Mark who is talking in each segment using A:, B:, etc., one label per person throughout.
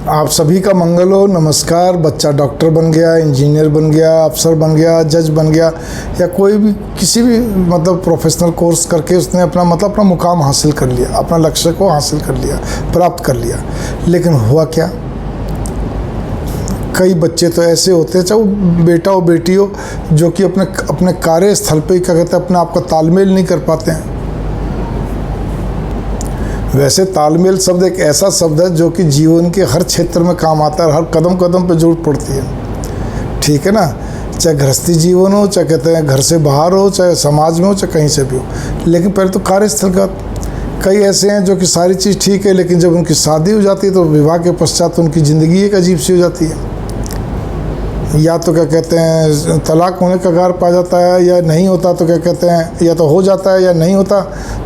A: आप सभी का मंगल हो। नमस्कार। बच्चा डॉक्टर बन गया, इंजीनियर बन गया, अफसर बन गया, जज बन गया, या कोई भी किसी भी प्रोफेशनल कोर्स करके उसने अपना मुकाम हासिल कर लिया, अपना लक्ष्य को हासिल कर लिया, प्राप्त कर लिया। लेकिन हुआ क्या, कई बच्चे तो ऐसे होते हैं, चाहे वो बेटा हो बेटी हो, जो कि अपने कार्यस्थल पे क्या कहते हैं, अपने आप का तालमेल नहीं कर पाते हैं। वैसे तालमेल शब्द एक ऐसा शब्द है जो कि जीवन के हर क्षेत्र में काम आता है, हर कदम कदम पे जरूरत पड़ती है। ठीक है ना, चाहे गृहस्थी जीवन हो, चाहे कहते हैं घर से बाहर हो, चाहे समाज में हो, चाहे कहीं से भी हो। लेकिन पहले तो कार्यस्थल का, कई ऐसे हैं जो कि सारी चीज़ ठीक है, लेकिन जब उनकी शादी हो जाती है तो विवाह के पश्चात उनकी ज़िंदगी एक अजीब सी हो जाती है। या तो क्या कहते हैं तलाक होने का कगार पा जाता है, या नहीं होता तो क्या कहते हैं या तो हो जाता है या नहीं होता,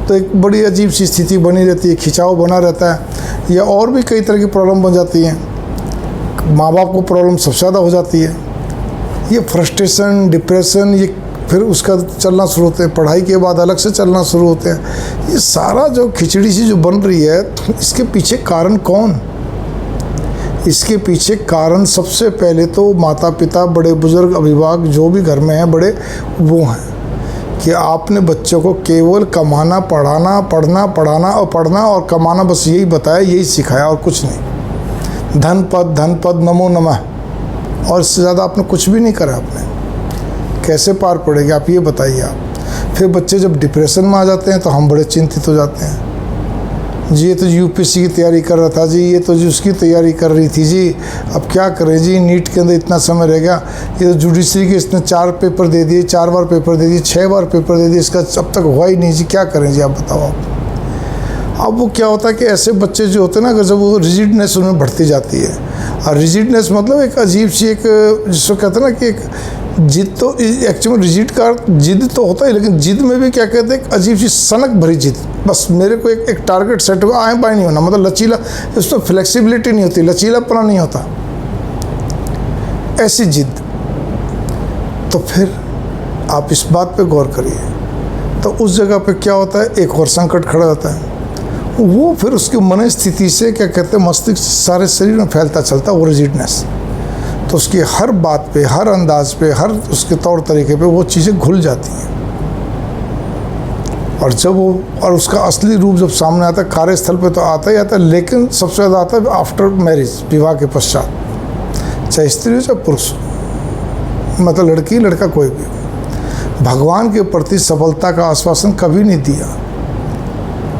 A: तो एक बड़ी अजीब सी स्थिति बनी रहती है, खिंचाव बना रहता है। या और भी कई तरह की प्रॉब्लम बन जाती हैं। माँ बाप को प्रॉब्लम सबसे ज़्यादा हो जाती है। ये फ्रस्ट्रेशन, डिप्रेशन, ये फिर उसका चलना शुरू होते हैं, पढ़ाई के बाद अलग से चलना शुरू होते हैं। ये सारा जो खिचड़ी सी जो बन रही है, इसके पीछे कारण कौन? इसके पीछे कारण सबसे पहले तो माता पिता, बड़े बुजुर्ग, अभिभावक जो भी घर में हैं बड़े, वो हैं कि आपने बच्चों को केवल कमाना, पढ़ना और कमाना, बस यही बताया, यही सिखाया और कुछ नहीं। धन पद नमो नमः, और इससे ज़्यादा आपने कुछ भी नहीं करा। आपने कैसे पार पड़ेगी आप ये बताइए आप। फिर बच्चे जब डिप्रेशन में आ जाते हैं तो हम बड़े चिंतित हो जाते हैं। जी ये तो यूपीएससी की तैयारी कर रहा था जी, ये तो जी उसकी तैयारी कर रही थी जी, अब क्या करें जी, नीट के अंदर इतना समय रह गया, ये तो जुडिशरी के इसने 4 पेपर दे दिए, 4 बार पेपर दे दिए, 6 बार पेपर दे दिए, इसका अब तक हुआ ही नहीं जी, क्या करें जी आप बताओ आप। अब वो क्या होता है कि ऐसे बच्चे जो होते हैं ना, अगर जब वो रिजिडनेस उनमें बढ़ती जाती है, और रिजिडनेस मतलब एक अजीब सी एक, जिसको कहते हैं ना कि एक जिद, तो एक्चुअली रिजिड का जिद तो होता है, लेकिन जिद में भी क्या कहते हैं, एक अजीब सी सनक भरी जिद। बस मेरे को एक टारगेट सेट हुआ, आए बाएं नहीं होना, मतलब लचीला, उसमें फ्लेक्सिबिलिटी नहीं होती, लचीलापना नहीं होता, ऐसी जिद। तो फिर आप इस बात पे गौर करिए, तो उस जगह पे क्या होता है, एक और संकट खड़ा होता है। वो फिर उसकी मन स्थिति से क्या कहते हैं, मस्तिष्क सारे शरीर में फैलता चलता है वो रिजिडनेस। तो उसकी हर बात पे, हर अंदाज पे, हर उसके तौर तरीके पे वो चीज़ें घुल जाती हैं। और जब वो, और उसका असली रूप जब सामने आता है, कार्यस्थल पे तो आता ही आता है, लेकिन सबसे ज़्यादा आता है आफ्टर मैरिज, विवाह के पश्चात, चाहे स्त्री हो चाहे पुरुष, मतलब लड़की लड़का कोई भी। भगवान के प्रति सफलता का आश्वासन कभी नहीं दिया।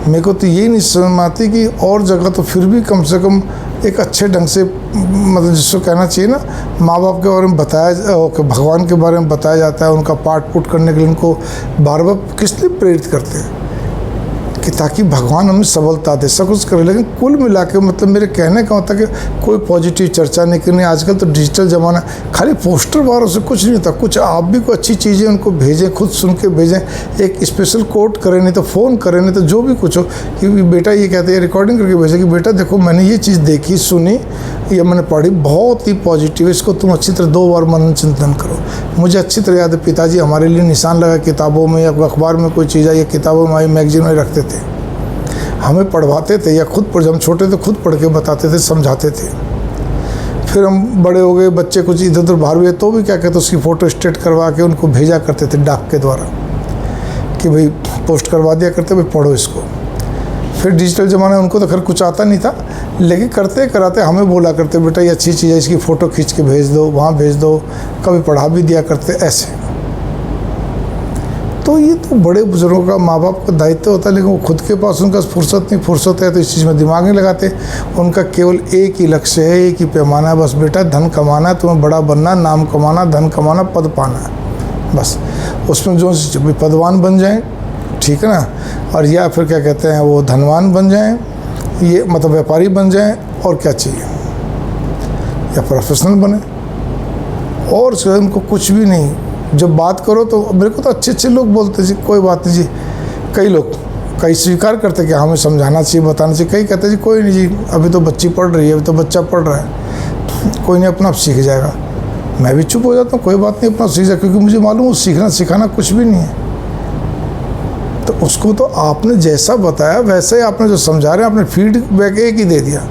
A: मेरे को तो यही नहीं समझ में आती कि और जगह तो फिर भी कम से कम एक अच्छे ढंग से, मतलब जिसको कहना चाहिए ना, माँ बाप के बारे में बताया, भगवान के बारे में बताया जाता है, उनका पाठ पुट करने के लिए उनको बार बार किस लिए प्रेरित करते हैं कि ताकि भगवान हमें सबलता दे, सब कुछ करे। लेकिन कुल मिला के मतलब मेरे कहने का होता है कि कोई पॉजिटिव चर्चा नहीं करनी। आजकल तो डिजिटल ज़माना, खाली पोस्टर वालों से कुछ नहीं होता। कुछ आप भी कोई अच्छी चीज़ें उनको भेजें, खुद सुन के भेजें, एक स्पेशल कोट करें, नहीं तो फ़ोन करें, नहीं तो जो भी कुछ हो कि बेटा ये कहते हैं, रिकॉर्डिंग करके भेजें कि बेटा देखो मैंने ये चीज़ देखी, सुनी, ये मैंने पढ़ी, बहुत ही पॉजिटिव, इसको तुम अच्छी तरह 2 बार मनन चिंतन करो। मुझे अच्छी तरह याद है, पिताजी हमारे लिए निशान लगा किताबों में, या अखबार में कोई चीज़ आई, या किताबों में आई, मैगजीन में रखते थे, हमें पढ़वाते थे, या खुद जब हम छोटे थे खुद पढ़ के बताते थे, समझाते थे। फिर हम बड़े हो गए, बच्चे कुछ इधर उधर बाहर हुए तो भी क्या कहते, उसकी फ़ोटो स्टेट करवा के उनको भेजा करते थे डाक के द्वारा, कि भाई पोस्ट करवा दिया करते, भाई पढ़ो इसको। फिर डिजिटल ज़माने उनको तो खैर कुछ आता नहीं था, लेकिन करते कराते हमें बोला करते, बेटा ये अच्छी चीज़ है, इसकी फ़ोटो खींच के भेज दो, वहाँ भेज दो, कभी पढ़ा भी दिया करते ऐसे। तो ये तो बड़े बुजुर्गों का, माँ बाप का दायित्व होता है, लेकिन वो खुद के पास उनका फुर्सत है तो इस चीज़ में दिमाग नहीं लगाते। उनका केवल एक ही लक्ष्य है, एक ही पैमाना है, बस बेटा धन कमाना है, तुम्हें बड़ा बनना, नाम कमाना, धन कमाना, पद पाना है, बस। उसमें जो पदवान बन जाएं, ठीक है ना, और या फिर क्या कहते हैं वो धनवान बन जाएं, ये मतलब व्यापारी बन जाएं, और क्या चाहिए, या प्रोफेशनल बने, और उनको कुछ भी नहीं। जब बात करो तो मेरे को तो अच्छे लोग बोलते जी कोई बात नहीं जी, कई लोग कई स्वीकार करते कि हमें समझाना चाहिए, बताना चाहिए, कई कहते जी कोई नहीं जी, अभी तो बच्ची पढ़ रही है, अभी तो बच्चा पढ़ रहा है, कोई नहीं, अपना आप सीख जाएगा। मैं भी चुप हो जाता हूँ, कोई बात नहीं, अपना सीख जाए, क्योंकि मुझे मालूम है सीखना सिखाना कुछ भी नहीं है। तो उसको तो आपने जैसा बताया वैसे ही आपने जो समझा रहे हैं, आपने फीडबैक एक ही दे दिया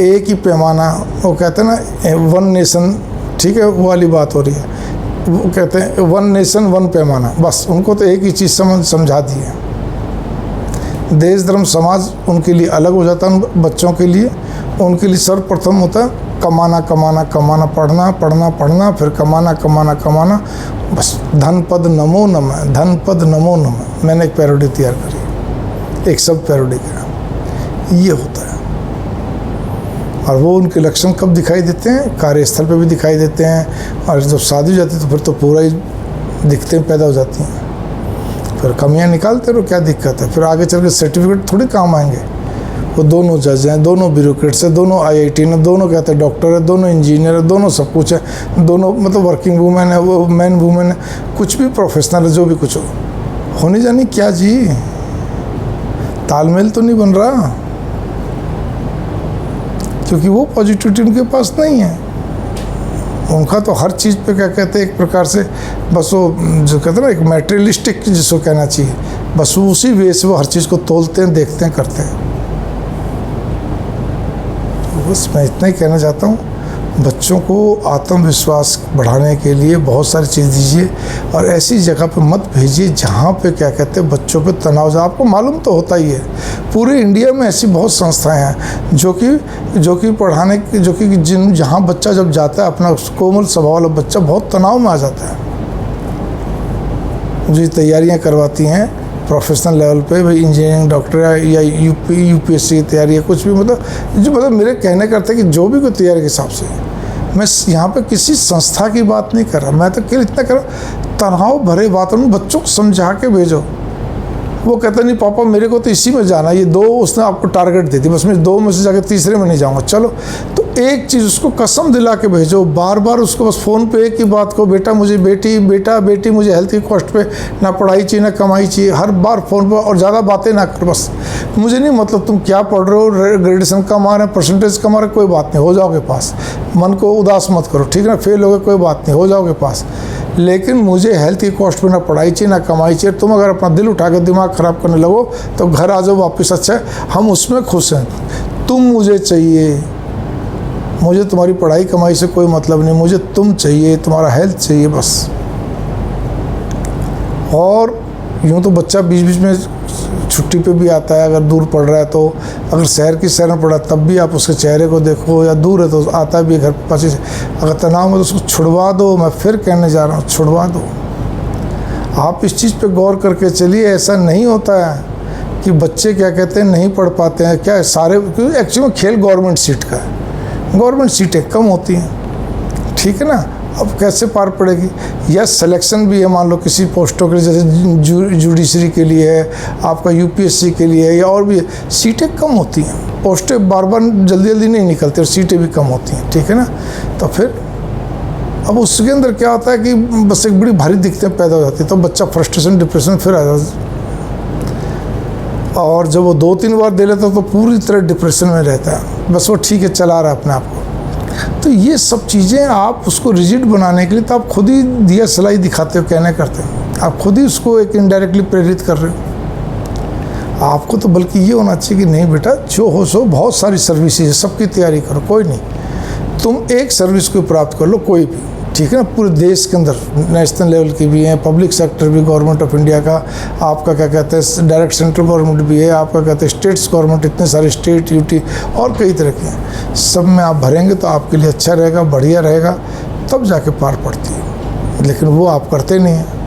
A: एक ही पैमाना, वो कहते हैं ना वन नेशन, ठीक है, वो वाली बात हो रही है। वो कहते हैं वन नेशन वन पैमाना, बस उनको तो एक ही चीज़ समझा दी है। देश धर्म समाज उनके लिए अलग हो जाता है। बच्चों के लिए, उनके लिए सर्वप्रथम होता है कमाना कमाना कमाना, पढ़ना पढ़ना पढ़ना, फिर कमाना कमाना कमाना, बस धन पद नमो नमः, धन पद नमो नमः। मैंने एक पैरोडी तैयार करी, एक सब पैरोडी का, ये होता है। और वो उनके लक्षण कब दिखाई देते हैं? कार्यस्थल पे भी दिखाई देते हैं, और जब शादी हो जाती है तो फिर तो पूरा ही दिखते हैं, पैदा हो जाती हैं। फिर कमियां निकालते रहो, क्या दिक्कत है? फिर आगे चल के सर्टिफिकेट थोड़ी काम आएंगे। वो दोनों जज हैं, दोनों ब्यूरोक्रेट्स हैं, दोनों IIT में, दोनों कहते हैं डॉक्टर है, दोनों इंजीनियर है, दोनों सब कुछ है, दोनों मतलब वर्किंग वूमेन है, वो मैन वूमेन है, कुछ भी प्रोफेशनल है, जो भी कुछ हो, होने जानी क्या जी, तालमेल तो नहीं बन रहा, क्योंकि वो पॉजिटिविटी उनके पास नहीं है। उनका तो हर चीज़ पे क्या कहते हैं, एक प्रकार से बस वो जो कहते हैं ना, एक मैटेरियलिस्टिक जिसको कहना चाहिए, बस वो उसी वे से वो हर चीज़ को तोलते हैं, देखते हैं, करते हैं। तो बस मैं इतना ही कहना चाहता हूँ, बच्चों को आत्मविश्वास बढ़ाने के लिए बहुत सारी चीज़ दीजिए, और ऐसी जगह पे मत भेजिए जहाँ पे क्या कहते हैं बच्चों पे तनाव। आपको मालूम तो होता ही है, पूरे इंडिया में ऐसी बहुत संस्थाएं हैं जो कि पढ़ाने की, जो कि जहाँ बच्चा जब जाता है, अपना कोमल स्वभाव वाला बच्चा बहुत तनाव में आ जाता है, जो तैयारियाँ करवाती हैं प्रोफेशनल लेवल पे, भाई इंजीनियरिंग, डॉक्टर या UPSC की तैयारी है, कुछ भी, मतलब मेरे कहने करते हैं कि जो भी कोई तैयारी के हिसाब से, मैं यहाँ पे किसी संस्था की बात नहीं कर रहा, मैं तो केवल इतना कर रहा, तनाव भरे बातों में बच्चों को समझा के भेजो। वो कहता नहीं पापा मेरे को तो इसी में जाना है, ये 2 उसने आपको टारगेट दे दी, बस मैं 2 में से जाकर तीसरे में नहीं जाऊँगा, चलो। तो एक चीज़ उसको कसम दिला के भेजो, बार बार उसको बस फ़ोन पे एक ही बात को, बेटा मुझे बेटी मुझे हेल्थ की कॉस्ट पे ना पढ़ाई चाहिए ना कमाई चाहिए, हर बार फ़ोन पे, और ज़्यादा बातें ना करो, बस मुझे नहीं मतलब तुम क्या पढ़ रहे हो, ग्रेजुएशन कमा रहे, परसेंटेज कमा रहे, कोई बात नहीं, हो जाओगे पास, मन को उदास मत करो, ठीक है ना, फेल हो गए कोई बात नहीं, हो जाओगे पास, लेकिन मुझे हेल्थ की कॉस्ट पे ना पढ़ाई चाहिए ना कमाई चाहिए। तुम अगर अपना दिल उठा कर दिमाग ख़राब करने लगो तो घर आ जाओ वापस, अच्छा है हम उसमें खुश हैं, तुम मुझे चाहिए, मुझे तुम्हारी पढ़ाई कमाई से कोई मतलब नहीं, मुझे तुम चाहिए, तुम्हारा हेल्थ चाहिए बस। और यूँ तो बच्चा बीच बीच में छुट्टी पे भी आता है, अगर दूर पढ़ रहा है तो, अगर शहर में पढ़ा तब भी आप उसके चेहरे को देखो, या दूर है तो आता भी है घर पास से। अगर तनाव में तो उसको छुड़वा दो, मैं फिर कहने जा रहा हूँ, छुड़वा दो। आप इस चीज़ पे गौर करके चलिए, ऐसा नहीं होता है कि बच्चे क्या कहते हैं नहीं पढ़ पाते हैं, क्या है सारे, क्योंकि एक्चुअली खेल गवर्नमेंट सीट का है, गवर्नमेंट सीटें कम होती हैं, ठीक है ना, अब कैसे पार पड़ेगी? या सिलेक्शन भी है, मान लो किसी पोस्टों के लिए, जैसे जुडिशरी के लिए है, आपका UPSC के लिए है, या और भी सीटें कम होती हैं, पोस्टें बार बार जल्दी जल्दी नहीं निकलती और सीटें भी कम होती हैं, ठीक है ना। तो फिर अब उसके अंदर क्या होता है कि बस एक बड़ी भारी दिक्कतें पैदा हो जाती है, तो बच्चा फ्रस्ट्रेशन डिप्रेशन फिर आ जाता है, और जब वो 2-3 बार दे लेता तो पूरी तरह डिप्रेशन में रहता है, बस वो ठीक है चला रहा है अपने आप को। तो ये सब चीज़ें आप उसको रिजिड बनाने के लिए तो आप खुद ही दिया सलाई दिखाते हो, कहने करते हो, आप खुद ही उसको एक इनडायरेक्टली प्रेरित कर रहे हो। आपको तो बल्कि ये होना चाहिए कि नहीं बेटा, जो हो सो, बहुत सारी सर्विसेज है, सबकी तैयारी करो, कोई नहीं, तुम एक सर्विस को प्राप्त कर लो, कोई भी, ठीक है ना, पूरे देश के अंदर नेशनल लेवल की भी हैं, पब्लिक सेक्टर भी, गवर्नमेंट ऑफ इंडिया का, आपका क्या कहते हैं डायरेक्ट सेंट्रल गवर्नमेंट भी है, आपका कहते हैं स्टेट्स गवर्नमेंट, इतने सारे स्टेट UT और कई तरह के हैं, सब में आप भरेंगे तो आपके लिए अच्छा रहेगा, बढ़िया रहेगा, तब जाके पार पड़ती है, लेकिन वो आप करते नहीं हैं।